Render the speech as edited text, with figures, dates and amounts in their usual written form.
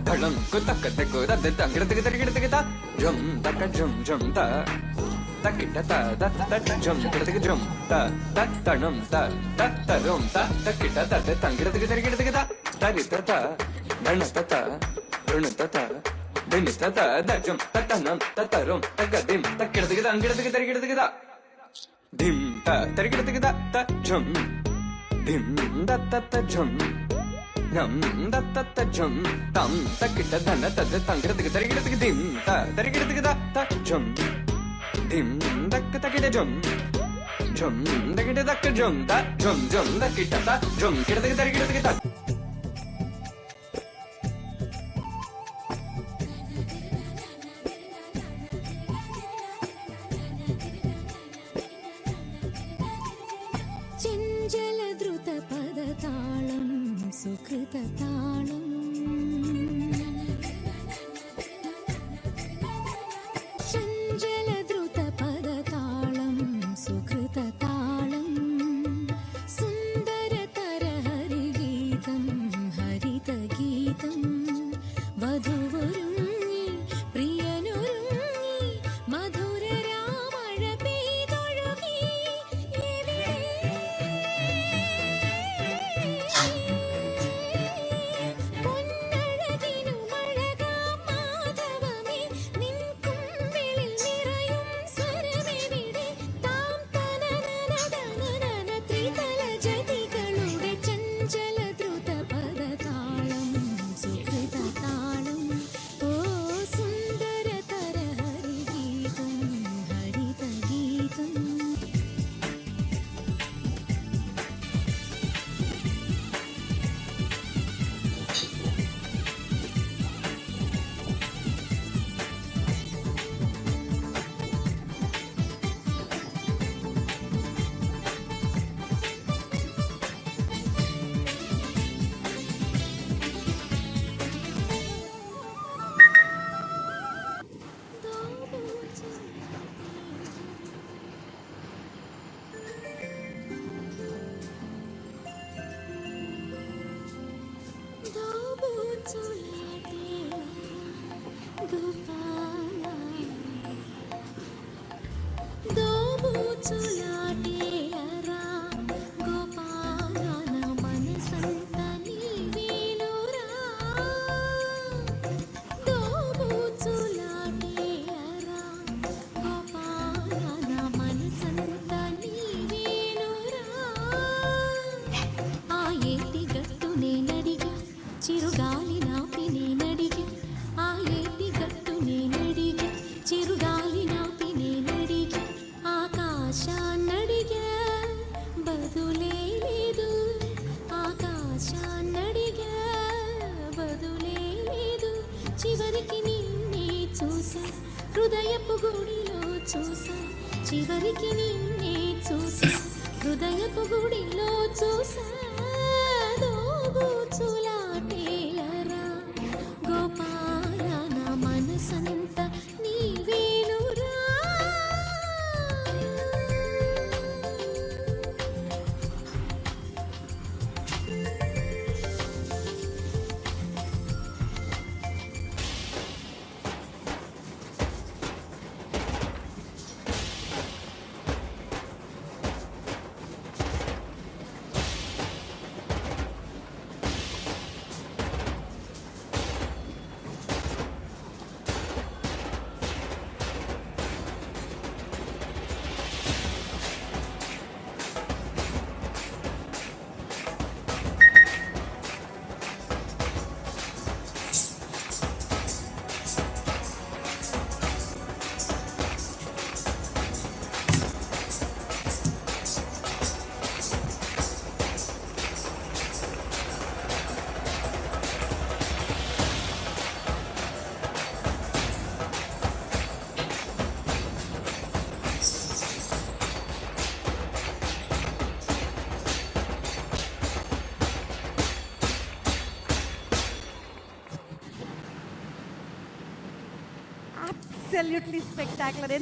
ధళం కుతక్క దగ్గు దద్ద తంగిడతకి తరిగిడతకి జం తక్క జం జం త తక్కిట త దత్త జం కిడతకి జం త దత్తణం త దత్తరం త తక్కిట దద్ద తంగిడతకి తరిగిడతకి తరిత త ధణత త రుణత త దినిత త దజం తత్తనం తత్తరం తగ్గదిం తక్కిడతకి తంగిడతకి తరిగిడతకి ధిం త తరిగిడతకి త జం ధిం దత్త జం నం దత్త జం తం తక్కిట ధన తద్ద తంగిడతకి తరిగిడతకి ధిం త తరిగిడతకి త జం ధిం దక్క తకిట జం జం దకిట దక్క జం త జం జం దకిట త జం కిడతకి తరిగిడతకి త చెంచల ధృత పద తాళం సుకృత తాళం చెంచల ధృత పద తాళం సుకృత తాళం సుందరతర హరి గీతం హరిత గీతం వధువరుణ్ణి ప్రియనురుణ్ణి మధుర రామళ పీదొഴുകി പൊന്നഴകിനു മഴകാ മാധവമേ നിൻ കുമ്പിളിൽ നിറയും സ്വരമെവിടെ താം തനനനനനനന ത്രിതല ജതികളുടെ ചഞ്ചല ദ്രുത പദതാളം സുകൃത താളം ഓ സുന്ദരതര ഹരിഗീതം ഹരിത ഗീതം దోబూచులాటేలరా గోపాల నా మనసంత నీవేనురా దోబూచులాటేలరా గోపాల నా మనసంత నీవేనురా ఆ ఏటి గట్టు నేనడిగా చిరుగాలి నాపి నేనడిగా ఆ ఏటి గట్టు నేనడిగా చిరుగాలి నాపి నేనడిగా ఆకాశాన్నడిగా బదులే లేదు ఆకాశాన్నడిగా బదులే లేదు చివరికి నిన్నే చూసా హృదయపు గుడిలో చూసా చివరికి నిన్నే చూసా హృదయపు గుడిలో చూసా దోబూచులాటేలరా గోపాల నా మనసంత నీవేనురా absolutely spectacular.